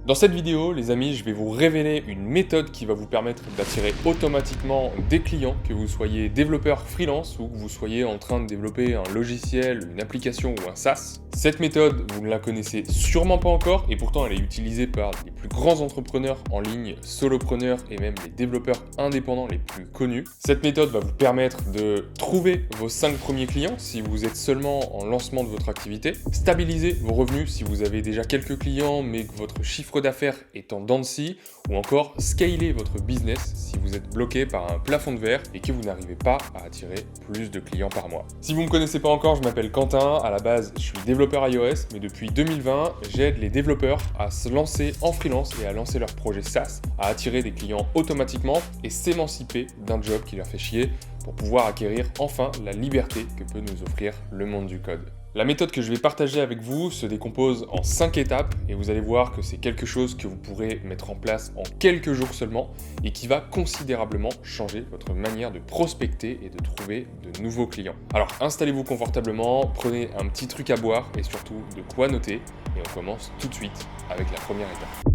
Dans cette vidéo, les amis, je vais vous révéler une méthode qui va vous permettre d'attirer automatiquement des clients, que vous soyez développeur freelance ou que vous soyez en train de développer un logiciel, une application ou un SaaS. Cette méthode, vous ne la connaissez sûrement pas encore et pourtant elle est utilisée par les plus grands entrepreneurs en ligne, solopreneurs et même les développeurs indépendants les plus connus. Cette méthode va vous permettre de trouver vos 5 premiers clients si vous êtes seulement en lancement de votre activité, stabiliser vos revenus si vous avez déjà quelques clients mais que votre chiffre d'affaires est en dents de scie, ou encore scaler votre business si vous êtes bloqué par un plafond de verre et que vous n'arrivez pas à attirer plus de clients par mois. Si vous ne me connaissez pas encore, je m'appelle Quentin, à la base je suis développeur iOS, mais depuis 2020, j'aide les développeurs à se lancer en freelance et à lancer leur projet SaaS, à attirer des clients automatiquement et s'émanciper d'un job qui leur fait chier pour pouvoir acquérir enfin la liberté que peut nous offrir le monde du code. La méthode que je vais partager avec vous se décompose en 5 étapes et vous allez voir que c'est quelque chose que vous pourrez mettre en place en quelques jours seulement et qui va considérablement changer votre manière de prospecter et de trouver de nouveaux clients. Alors installez-vous confortablement, prenez un petit truc à boire et surtout de quoi noter et on commence tout de suite avec la première étape.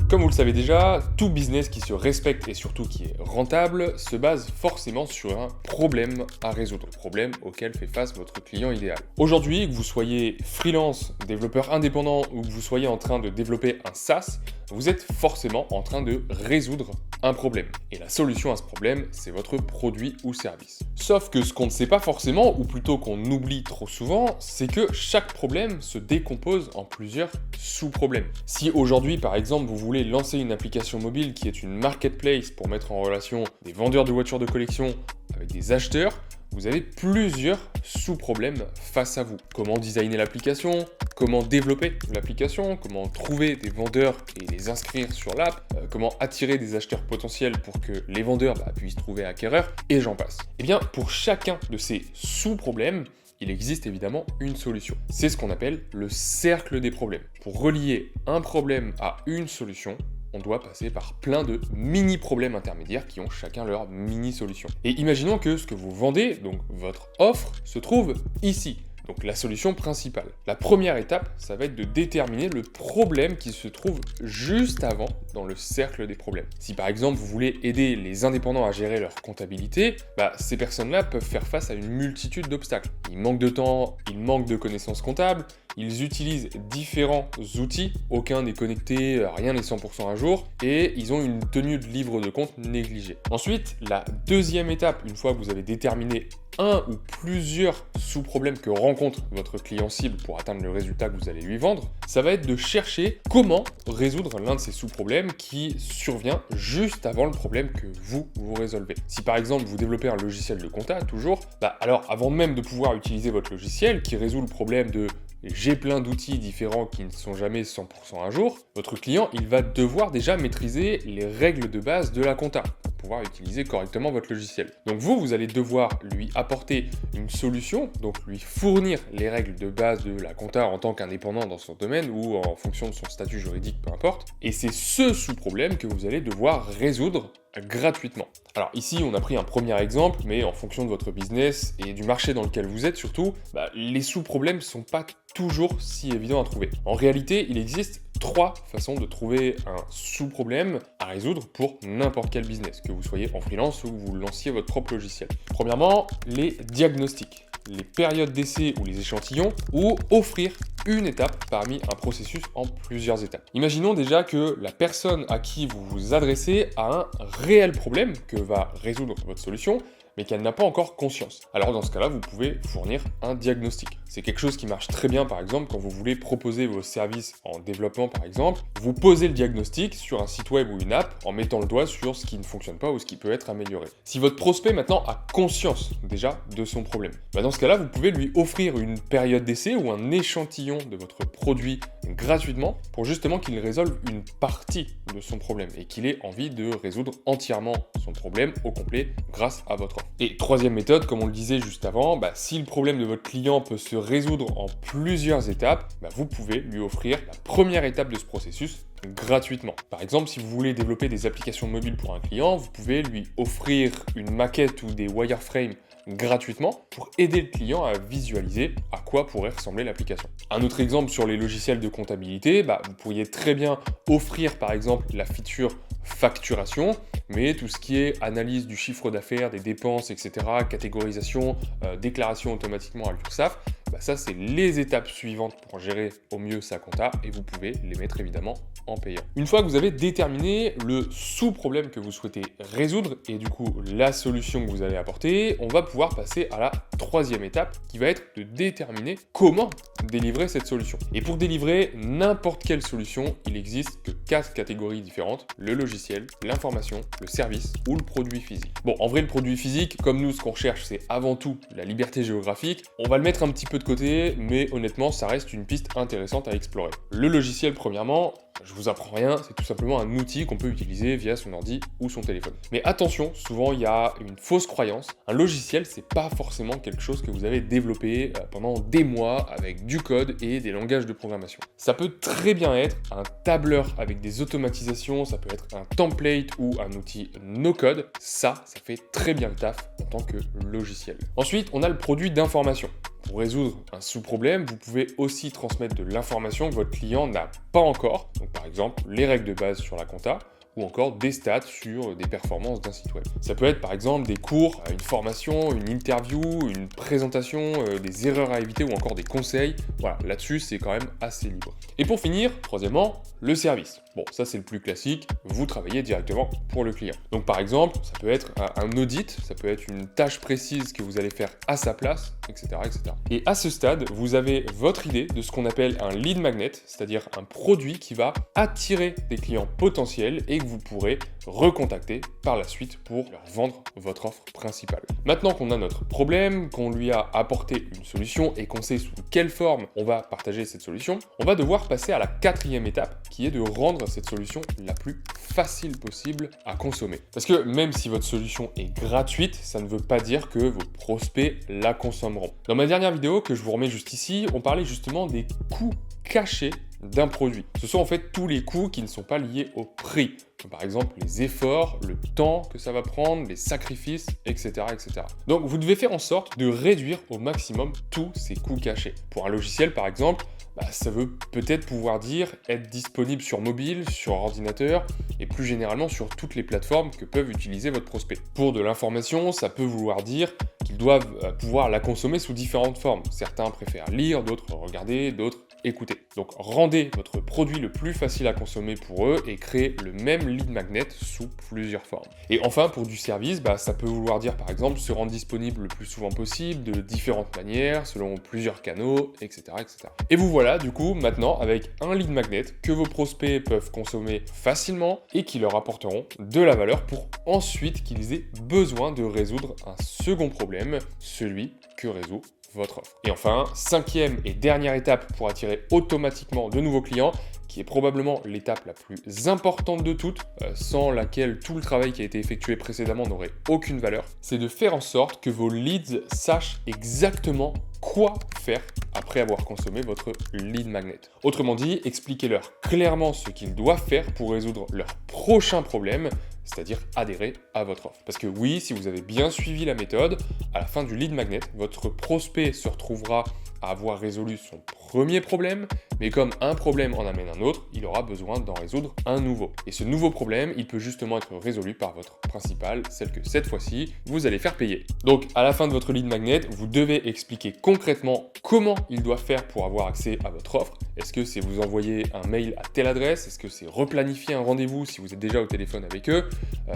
Comme vous le savez déjà, tout business qui se respecte et surtout qui est rentable se base forcément sur un problème à résoudre, problème auquel fait face votre client idéal. Aujourd'hui, que vous soyez freelance, développeur indépendant ou que vous soyez en train de développer un SaaS, vous êtes forcément en train de résoudre un problème. Et la solution à ce problème, c'est votre produit ou service. Sauf que ce qu'on ne sait pas forcément, ou plutôt qu'on oublie trop souvent, c'est que chaque problème se décompose en plusieurs sous-problèmes. Si aujourd'hui, par exemple, vous voulez lancer une application mobile qui est une marketplace pour mettre en relation des vendeurs de voitures de collection avec des acheteurs, vous avez plusieurs sous-problèmes face à vous. Comment designer l'application, comment développer l'application, comment trouver des vendeurs et les inscrire sur l'app, comment attirer des acheteurs potentiels pour que les vendeurs puissent trouver acquéreurs, et j'en passe. Et bien, pour chacun de ces sous-problèmes, il existe évidemment une solution. C'est ce qu'on appelle le cercle des problèmes. Pour relier un problème à une solution, on doit passer par plein de mini-problèmes intermédiaires qui ont chacun leur mini-solution. Et imaginons que ce que vous vendez, donc votre offre, se trouve ici. Donc la solution principale. La première étape, ça va être de déterminer le problème qui se trouve juste avant dans le cercle des problèmes. Si par exemple vous voulez aider les indépendants à gérer leur comptabilité, ces personnes-là peuvent faire face à une multitude d'obstacles. Ils manquent de temps, ils manquent de connaissances comptables, ils utilisent différents outils, aucun n'est connecté, rien n'est 100% à jour, et ils ont une tenue de livre de compte négligée. Ensuite, la deuxième étape, une fois que vous avez déterminé un ou plusieurs sous-problèmes que rencontre votre client cible pour atteindre le résultat que vous allez lui vendre, ça va être de chercher comment résoudre l'un de ces sous-problèmes qui survient juste avant le problème que vous résolvez. Si par exemple vous développez un logiciel de compta, toujours, alors avant même de pouvoir utiliser votre logiciel qui résout le problème de j'ai plein d'outils différents qui ne sont jamais 100% à jour, votre client il va devoir déjà maîtriser les règles de base de la compta pour pouvoir utiliser correctement votre logiciel. Donc vous allez devoir lui apporter une solution, donc lui fournir les règles de base de la compta en tant qu'indépendant dans son domaine ou en fonction de son statut juridique, peu importe. Et c'est ce sous-problème que vous allez devoir résoudre gratuitement. Alors ici on a pris un premier exemple, mais en fonction de votre business et du marché dans lequel vous êtes surtout, les sous-problèmes ne sont pas toujours si évidents à trouver. En réalité, il existe 3 façons de trouver un sous-problème à résoudre pour n'importe quel business, que vous soyez en freelance ou que vous lanciez votre propre logiciel. Premièrement, les diagnostics, les périodes d'essai ou les échantillons, ou offrir une étape parmi un processus en plusieurs étapes. Imaginons déjà que la personne à qui vous vous adressez a un réel problème que va résoudre votre solution, mais qu'elle n'a pas encore conscience. Alors dans ce cas-là, vous pouvez fournir un diagnostic. C'est quelque chose qui marche très bien par exemple quand vous voulez proposer vos services en développement par exemple. Vous posez le diagnostic sur un site web ou une app en mettant le doigt sur ce qui ne fonctionne pas ou ce qui peut être amélioré. Si votre prospect maintenant a conscience déjà de son problème, dans ce cas-là, vous pouvez lui offrir une période d'essai ou un échantillon de votre produit gratuitement pour justement qu'il résolve une partie de son problème et qu'il ait envie de résoudre entièrement son problème au complet grâce à votre offre. Et troisième méthode, comme on le disait juste avant, si le problème de votre client peut se résoudre en plusieurs étapes, vous pouvez lui offrir la première étape de ce processus gratuitement. Par exemple, si vous voulez développer des applications mobiles pour un client, vous pouvez lui offrir une maquette ou des wireframes gratuitement pour aider le client à visualiser à quoi pourrait ressembler l'application. Un autre exemple sur les logiciels de comptabilité, vous pourriez très bien offrir par exemple la feature facturation, mais tout ce qui est analyse du chiffre d'affaires, des dépenses, etc., catégorisation, déclaration automatiquement à l'URSSAF, ça c'est les étapes suivantes pour gérer au mieux sa compta et vous pouvez les mettre évidemment en payant. Une fois que vous avez déterminé le sous-problème que vous souhaitez résoudre et du coup la solution que vous allez apporter, on va pouvoir passer à la troisième étape qui va être de déterminer comment délivrer cette solution. Et pour délivrer n'importe quelle solution, il existe que 4 catégories différentes: le logiciel, l'information, le service ou le produit physique. Bon, en vrai, le produit physique, comme nous, ce qu'on recherche, c'est avant tout la liberté géographique. On va le mettre un petit peu de côté, mais honnêtement, ça reste une piste intéressante à explorer. Le logiciel, premièrement, je vous apprends rien, c'est tout simplement un outil qu'on peut utiliser via son ordi ou son téléphone. Mais attention, souvent il y a une fausse croyance. Un logiciel, c'est pas forcément quelque chose que vous avez développé pendant des mois avec du code et des langages de programmation. Ça peut très bien être un tableur avec des automatisations, ça peut être un template ou un outil no-code. Ça fait très bien le taf en tant que logiciel. Ensuite, on a le produit d'information. Pour résoudre un sous-problème, vous pouvez aussi transmettre de l'information que votre client n'a pas encore. Donc par exemple, les règles de base sur la compta, ou encore des stats sur des performances d'un site web. Ça peut être par exemple des cours, une formation, une interview, une présentation, des erreurs à éviter ou encore des conseils. Voilà, là-dessus c'est quand même assez libre. Et pour finir, troisièmement, le service. Bon, ça c'est le plus classique, vous travaillez directement pour le client. Donc par exemple, ça peut être un audit, ça peut être une tâche précise que vous allez faire à sa place, etc., etc. Et à ce stade, vous avez votre idée de ce qu'on appelle un lead magnet, c'est-à-dire un produit qui va attirer des clients potentiels et que vous pourrez recontacter par la suite pour leur vendre votre offre principale. Maintenant qu'on a notre problème, qu'on lui a apporté une solution et qu'on sait sous quelle forme on va partager cette solution, on va devoir passer à la quatrième étape qui est de rendre cette solution la plus facile possible à consommer. Parce que même si votre solution est gratuite, ça ne veut pas dire que vos prospects la consommeront. Dans ma dernière vidéo que je vous remets juste ici, on parlait justement des coûts cachés d'un produit. Ce sont en fait tous les coûts qui ne sont pas liés au prix. Donc, par exemple, les efforts, le temps que ça va prendre, les sacrifices, etc., etc. Donc, vous devez faire en sorte de réduire au maximum tous ces coûts cachés. Pour un logiciel, par exemple, ça veut peut-être pouvoir dire être disponible sur mobile, sur ordinateur et plus généralement sur toutes les plateformes que peuvent utiliser votre prospect. Pour de l'information, ça peut vouloir dire qu'ils doivent pouvoir la consommer sous différentes formes. Certains préfèrent lire, d'autres regarder, d'autres écouter. Donc rendez votre produit le plus facile à consommer pour eux et créez le même lead magnet sous plusieurs formes. Et enfin, pour du service, ça peut vouloir dire par exemple se rendre disponible le plus souvent possible de différentes manières, selon plusieurs canaux, etc., etc. Et vous voilà du coup maintenant avec un lead magnet que vos prospects peuvent consommer facilement et qui leur apporteront de la valeur pour ensuite qu'ils aient besoin de résoudre un second problème, celui que résout votre offre. Et enfin, cinquième et dernière étape pour attirer automatiquement de nouveaux clients, qui est probablement l'étape la plus importante de toutes, sans laquelle tout le travail qui a été effectué précédemment n'aurait aucune valeur, c'est de faire en sorte que vos leads sachent exactement quoi faire après avoir consommé votre lead magnet. Autrement dit, expliquez-leur clairement ce qu'ils doivent faire pour résoudre leur prochain problème, c'est-à-dire adhérer à votre offre. Parce que oui, si vous avez bien suivi la méthode, à la fin du lead magnet, votre prospect se retrouvera à avoir résolu son premier problème, mais comme un problème en amène un autre, il aura besoin d'en résoudre un nouveau. Et ce nouveau problème, il peut justement être résolu par votre principale, celle que cette fois-ci, vous allez faire payer. Donc à la fin de votre lead magnet, vous devez expliquer concrètement comment il doit faire pour avoir accès à votre offre. Est-ce que c'est vous envoyer un mail à telle adresse? Est-ce que c'est replanifier un rendez-vous si vous êtes déjà au téléphone avec eux?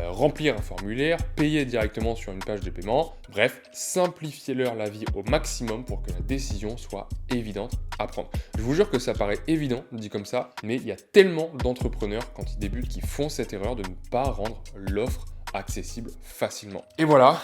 Remplir un formulaire, payer directement sur une page de paiement? Bref, simplifiez-leur la vie au maximum pour que la décision soit évidente à prendre. Je vous jure que ça paraît évident dit comme ça, mais il y a tellement d'entrepreneurs quand ils débutent qui font cette erreur de ne pas rendre l'offre accessible facilement. Et voilà,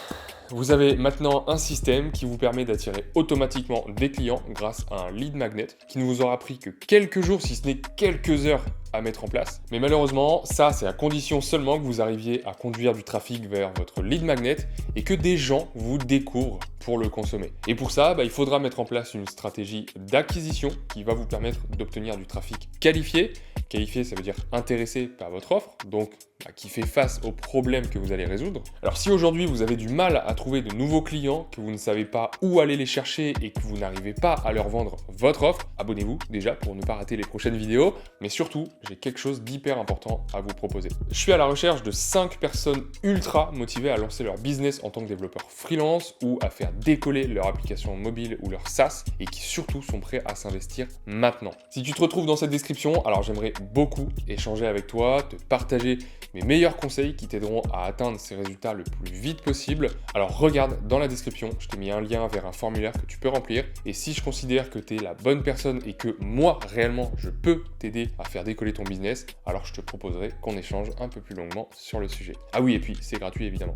vous avez maintenant un système qui vous permet d'attirer automatiquement des clients grâce à un lead magnet qui ne vous aura pris que quelques jours, si ce n'est quelques heures à mettre en place. Mais malheureusement, ça c'est à condition seulement que vous arriviez à conduire du trafic vers votre lead magnet et que des gens vous découvrent pour le consommer. Et pour ça, il faudra mettre en place une stratégie d'acquisition qui va vous permettre d'obtenir du trafic qualifié, qualifié, ça veut dire intéressé par votre offre, donc qui fait face aux problèmes que vous allez résoudre. Alors si aujourd'hui vous avez du mal à trouver de nouveaux clients, que vous ne savez pas où aller les chercher et que vous n'arrivez pas à leur vendre votre offre, abonnez-vous déjà pour ne pas rater les prochaines vidéos, mais surtout, j'ai quelque chose d'hyper important à vous proposer. Je suis à la recherche de 5 personnes ultra motivées à lancer leur business en tant que développeur freelance ou à faire décoller leur application mobile ou leur SaaS et qui surtout sont prêts à s'investir maintenant. Si tu te retrouves dans cette description, alors j'aimerais beaucoup échanger avec toi, te partager mes meilleurs conseils qui t'aideront à atteindre ces résultats le plus vite possible. Alors regarde dans la description, je t'ai mis un lien vers un formulaire que tu peux remplir et si je considère que tu es la bonne personne et que moi réellement je peux t'aider à faire décoller ton business, alors je te proposerai qu'on échange un peu plus longuement sur le sujet. Ah oui, et puis c'est gratuit évidemment.